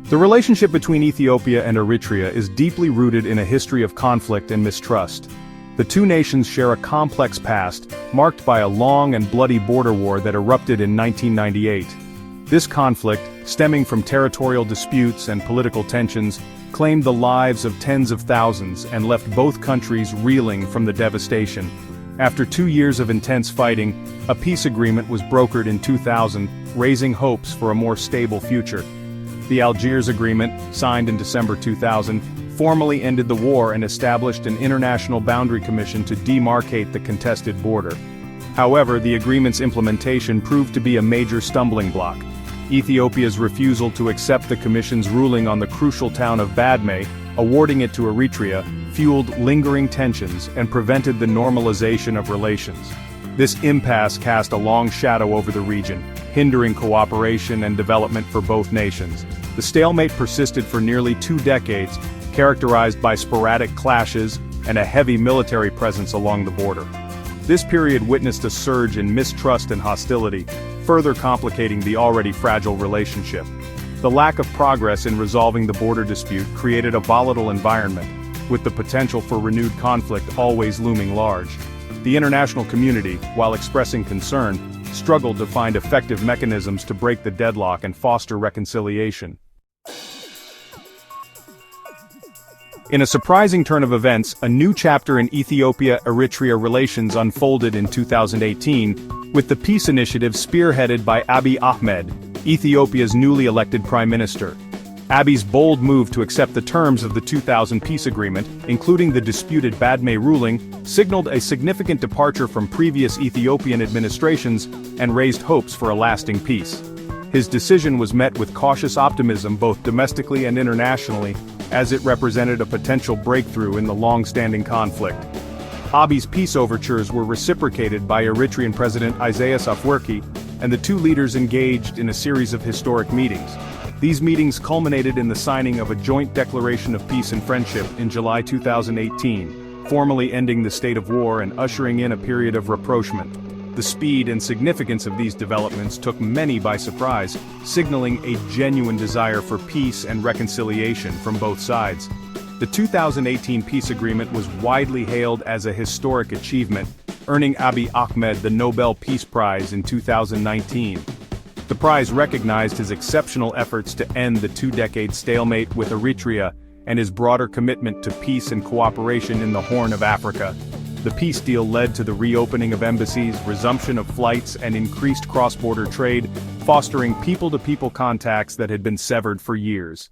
The relationship between Ethiopia and Eritrea is deeply rooted in a history of conflict and mistrust. The two nations share a complex past, marked by a long and bloody border war that erupted in 1998. This conflict, stemming from territorial disputes and political tensions, claimed the lives of tens of thousands and left both countries reeling from the devastation. After 2 years of intense fighting, a peace agreement was brokered in 2000, raising hopes for a more stable future. The Algiers Agreement, signed in December 2000, formally ended the war and established an international boundary commission to demarcate the contested border. However, the agreement's implementation proved to be a major stumbling block. Ethiopia's refusal to accept the commission's ruling on the crucial town of Badme, awarding it to Eritrea, fueled lingering tensions and prevented the normalization of relations. This impasse cast a long shadow over the region, hindering cooperation and development for both nations. The stalemate persisted for nearly 2 decades, characterized by sporadic clashes and a heavy military presence along the border. This period witnessed a surge in mistrust and hostility, further complicating the already fragile relationship. The lack of progress in resolving the border dispute created a volatile environment, with the potential for renewed conflict always looming large. The international community, while expressing concern, struggled to find effective mechanisms to break the deadlock and foster reconciliation. In a surprising turn of events, a new chapter in Ethiopia-Eritrea relations unfolded in 2018, with the peace initiative spearheaded by Abiy Ahmed, Ethiopia's newly elected Prime Minister. Abiy's bold move to accept the terms of the 2000 peace agreement, including the disputed Badme ruling, signaled a significant departure from previous Ethiopian administrations and raised hopes for a lasting peace. His decision was met with cautious optimism both domestically and internationally, as it represented a potential breakthrough in the long-standing conflict. Abiy's peace overtures were reciprocated by Eritrean President Isaias Afwerki, and the two leaders engaged in a series of historic meetings. These meetings culminated in the signing of a joint declaration of peace and friendship in July 2018, formally ending the state of war and ushering in a period of rapprochement. The speed and significance of these developments took many by surprise, signaling a genuine desire for peace and reconciliation from both sides. The 2018 peace agreement was widely hailed as a historic achievement, earning Abiy Ahmed the Nobel Peace Prize in 2019. The prize recognized his exceptional efforts to end the 2-decade stalemate with Eritrea and his broader commitment to peace and cooperation in the Horn of Africa. The peace deal led to the reopening of embassies, resumption of flights, and increased cross-border trade, fostering people-to-people contacts that had been severed for years.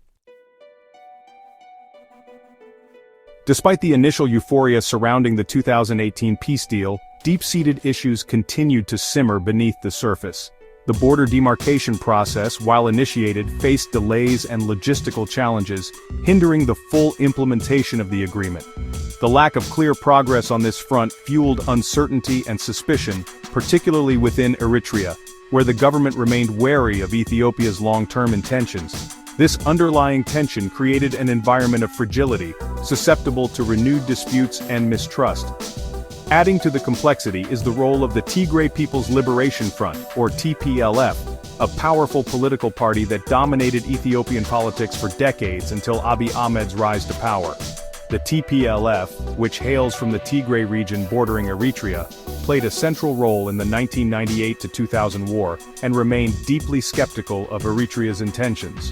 Despite the initial euphoria surrounding the 2018 peace deal, deep-seated issues continued to simmer beneath the surface. The border demarcation process, while initiated, faced delays and logistical challenges, hindering the full implementation of the agreement. The lack of clear progress on this front fueled uncertainty and suspicion, particularly within Eritrea, where the government remained wary of Ethiopia's long-term intentions. This underlying tension created an environment of fragility, susceptible to renewed disputes and mistrust. Adding to the complexity is the role of the Tigray People's Liberation Front, or TPLF, a powerful political party that dominated Ethiopian politics for decades until Abiy Ahmed's rise to power. The TPLF, which hails from the Tigray region bordering Eritrea, played a central role in the 1998 to 2000 war and remained deeply skeptical of Eritrea's intentions.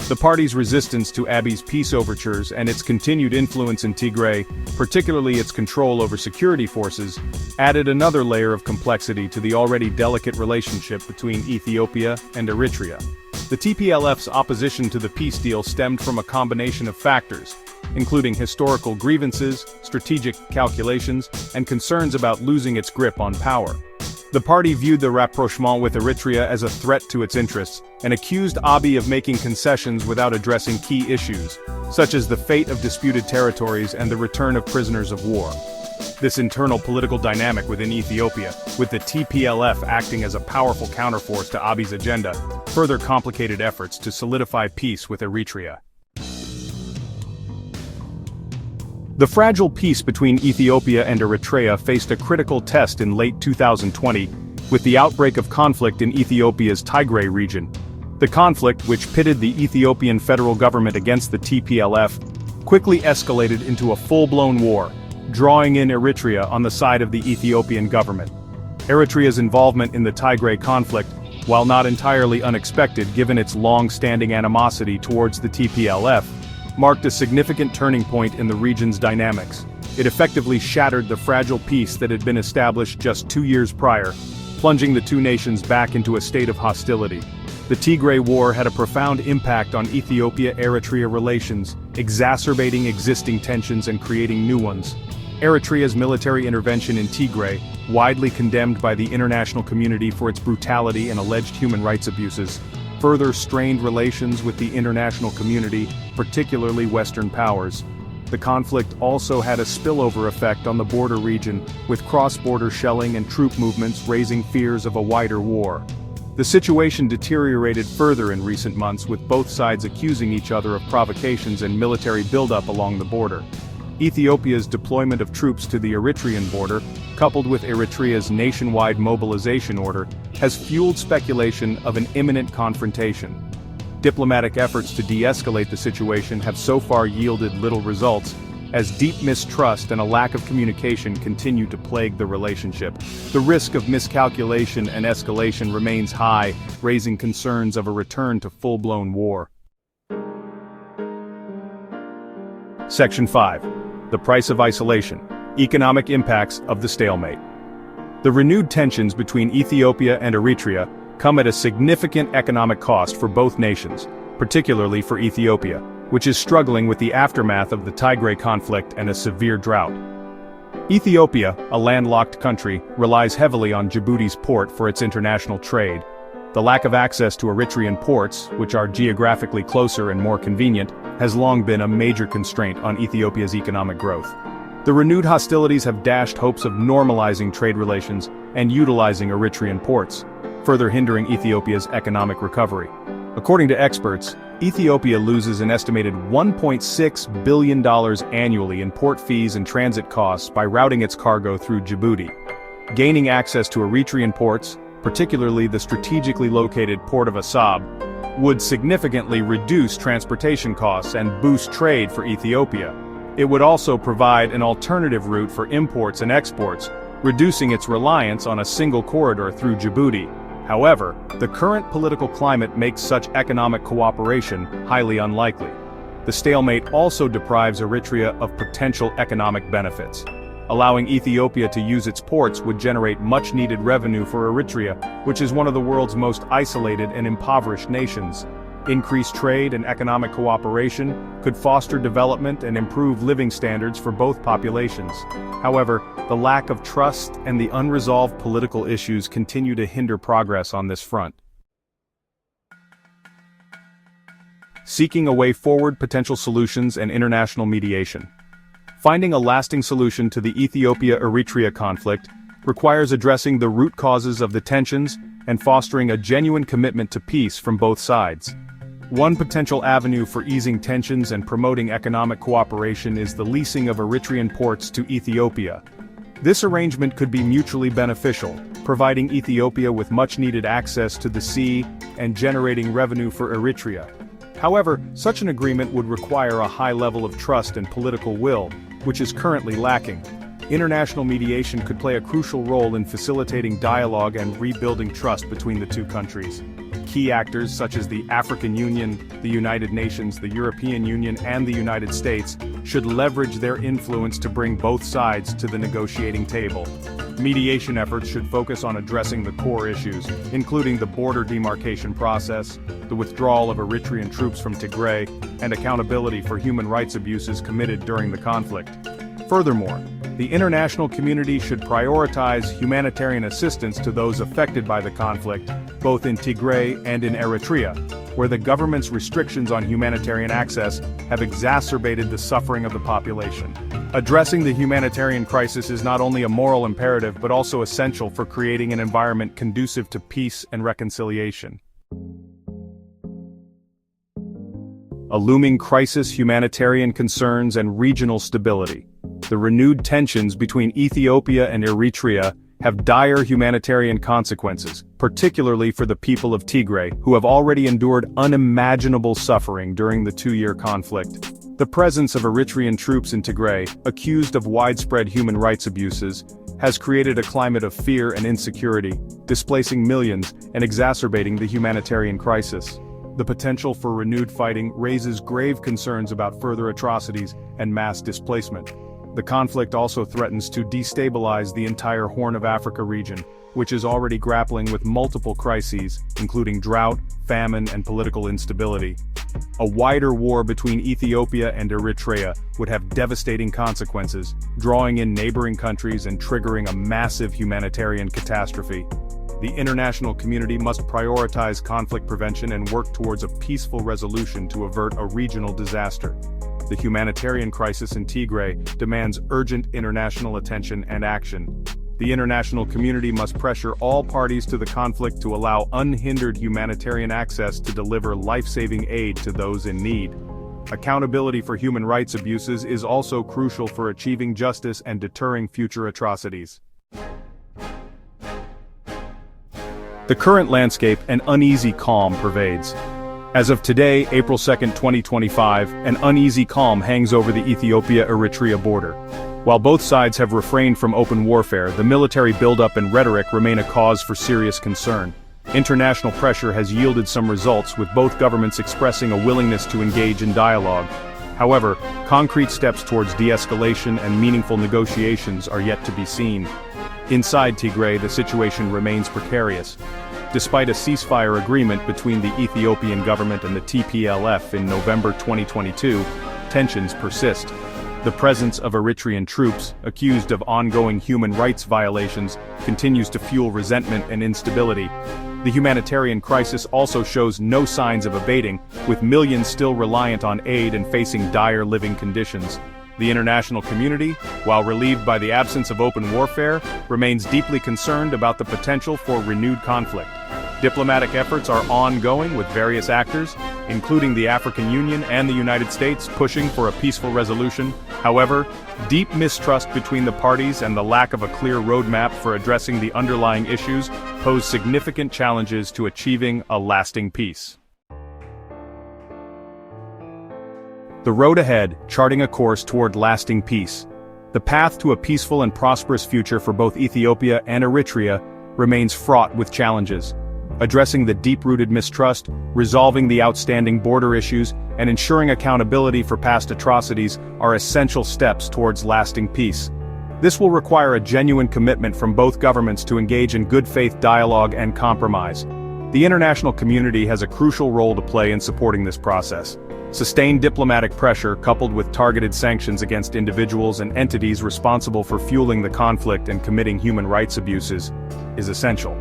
The party's resistance to Abiy's peace overtures and its continued influence in Tigray, particularly its control over security forces, added another layer of complexity to the already delicate relationship between Ethiopia and Eritrea. The TPLF's opposition to the peace deal stemmed from a combination of factors, including historical grievances, strategic calculations, and concerns about losing its grip on power. The party viewed the rapprochement with Eritrea as a threat to its interests, and accused Abiy of making concessions without addressing key issues, such as the fate of disputed territories and the return of prisoners of war. This internal political dynamic within Ethiopia, with the TPLF acting as a powerful counterforce to Abiy's agenda, further complicated efforts to solidify peace with Eritrea. The fragile peace between Ethiopia and Eritrea faced a critical test in late 2020, with the outbreak of conflict in Ethiopia's Tigray region. The conflict, which pitted the Ethiopian federal government against the TPLF, quickly escalated into a full-blown war, drawing in Eritrea on the side of the Ethiopian government. Eritrea's involvement in the Tigray conflict, while not entirely unexpected given its long-standing animosity towards the TPLF, marked a significant turning point in the region's dynamics. It effectively shattered the fragile peace that had been established just 2 years prior, plunging the two nations back into a state of hostility. The Tigray War had a profound impact on Ethiopia-Eritrea relations, exacerbating existing tensions and creating new ones. Eritrea's military intervention in Tigray, widely condemned by the international community for its brutality and alleged human rights abuses, further strained relations with the international community, particularly Western powers. The conflict also had a spillover effect on the border region, with cross-border shelling and troop movements raising fears of a wider war. The situation deteriorated further in recent months, with both sides accusing each other of provocations and military buildup along the border. Ethiopia's deployment of troops to the Eritrean border, coupled with Eritrea's nationwide mobilization order, has fueled speculation of an imminent confrontation. Diplomatic efforts to de-escalate the situation have so far yielded little results, as deep mistrust and a lack of communication continue to plague the relationship. The risk of miscalculation and escalation remains high, raising concerns of a return to full-blown war. Section 5. The price of isolation. Economic impacts of the stalemate. The renewed tensions between Ethiopia and Eritrea come at a significant economic cost for both nations, particularly for Ethiopia, which is struggling with the aftermath of the Tigray conflict and a severe drought. Ethiopia, a landlocked country, relies heavily on Djibouti's port for its international trade. The lack of access to Eritrean ports, which are geographically closer and more convenient, has long been a major constraint on Ethiopia's economic growth. The renewed hostilities have dashed hopes of normalizing trade relations and utilizing Eritrean ports, further hindering Ethiopia's economic recovery. According to experts, Ethiopia loses an estimated $1.6 billion annually in port fees and transit costs by routing its cargo through Djibouti. Gaining access to Eritrean ports, particularly the strategically located port of Assab, would significantly reduce transportation costs and boost trade for Ethiopia. It would also provide an alternative route for imports and exports, reducing its reliance on a single corridor through Djibouti. However, the current political climate makes such economic cooperation highly unlikely. The stalemate also deprives Eritrea of potential economic benefits. Allowing Ethiopia to use its ports would generate much-needed revenue for Eritrea, which is one of the world's most isolated and impoverished nations. Increased trade and economic cooperation could foster development and improve living standards for both populations. However, the lack of trust and the unresolved political issues continue to hinder progress on this front. Seeking a way forward, potential solutions and international mediation. Finding a lasting solution to the Ethiopia-Eritrea conflict requires addressing the root causes of the tensions and fostering a genuine commitment to peace from both sides. One potential avenue for easing tensions and promoting economic cooperation is the leasing of Eritrean ports to Ethiopia. This arrangement could be mutually beneficial, providing Ethiopia with much-needed access to the sea and generating revenue for Eritrea. However, such an agreement would require a high level of trust and political will, which is currently lacking. International mediation could play a crucial role in facilitating dialogue and rebuilding trust between the two countries. Key actors such as the African Union, the United Nations, the European Union, and the United States should leverage their influence to bring both sides to the negotiating table. Mediation efforts should focus on addressing the core issues, including the border demarcation process, the withdrawal of Eritrean troops from Tigray, and accountability for human rights abuses committed during the conflict. Furthermore, the international community should prioritize humanitarian assistance to those affected by the conflict, both in Tigray and in Eritrea, where the government's restrictions on humanitarian access have exacerbated the suffering of the population. Addressing the humanitarian crisis is not only a moral imperative but also essential for creating an environment conducive to peace and reconciliation. A looming crisis, humanitarian concerns, and regional stability. The renewed tensions between Ethiopia and Eritrea have dire humanitarian consequences, particularly for the people of Tigray, who have already endured unimaginable suffering during the 2-year conflict. The presence of Eritrean troops in Tigray, accused of widespread human rights abuses, has created a climate of fear and insecurity, displacing millions and exacerbating the humanitarian crisis. The potential for renewed fighting raises grave concerns about further atrocities and mass displacement. The conflict also threatens to destabilize the entire Horn of Africa region, which is already grappling with multiple crises, including drought, famine, and political instability. A wider war between Ethiopia and Eritrea would have devastating consequences, drawing in neighboring countries and triggering a massive humanitarian catastrophe. The international community must prioritize conflict prevention and work towards a peaceful resolution to avert a regional disaster. The humanitarian crisis in Tigray demands urgent international attention and action. The international community must pressure all parties to the conflict to allow unhindered humanitarian access to deliver life-saving aid to those in need. Accountability for human rights abuses is also crucial for achieving justice and deterring future atrocities. The current landscape, an uneasy calm pervades. As of today, April 2, 2025, an uneasy calm hangs over the Ethiopia-Eritrea border. While both sides have refrained from open warfare, the military buildup and rhetoric remain a cause for serious concern. International pressure has yielded some results, with both governments expressing a willingness to engage in dialogue. However, concrete steps towards de-escalation and meaningful negotiations are yet to be seen. Inside Tigray, the situation remains precarious. Despite a ceasefire agreement between the Ethiopian government and the TPLF in November 2022, tensions persist. The presence of Eritrean troops, accused of ongoing human rights violations, continues to fuel resentment and instability. The humanitarian crisis also shows no signs of abating, with millions still reliant on aid and facing dire living conditions. The international community, while relieved by the absence of open warfare, remains deeply concerned about the potential for renewed conflict. Diplomatic efforts are ongoing, with various actors, including the African Union and the United States, pushing for a peaceful resolution. However, deep mistrust between the parties and the lack of a clear roadmap for addressing the underlying issues pose significant challenges to achieving a lasting peace. The road ahead, charting a course toward lasting peace. The path to a peaceful and prosperous future for both Ethiopia and Eritrea remains fraught with challenges. Addressing the deep-rooted mistrust, resolving the outstanding border issues, and ensuring accountability for past atrocities are essential steps towards lasting peace. This will require a genuine commitment from both governments to engage in good-faith dialogue and compromise. The international community has a crucial role to play in supporting this process. Sustained diplomatic pressure, coupled with targeted sanctions against individuals and entities responsible for fueling the conflict and committing human rights abuses, is essential.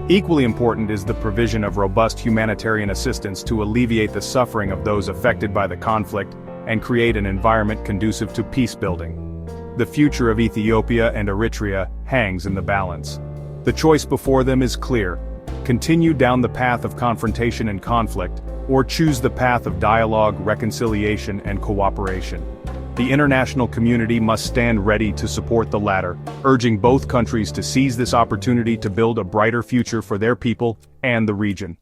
Equally important is the provision of robust humanitarian assistance to alleviate the suffering of those affected by the conflict and create an environment conducive to peace building. The future of Ethiopia and Eritrea hangs in the balance. The choice before them is clear: continue down the path of confrontation and conflict, or choose the path of dialogue, reconciliation, and cooperation. The international community must stand ready to support the latter, urging both countries to seize this opportunity to build a brighter future for their people and the region.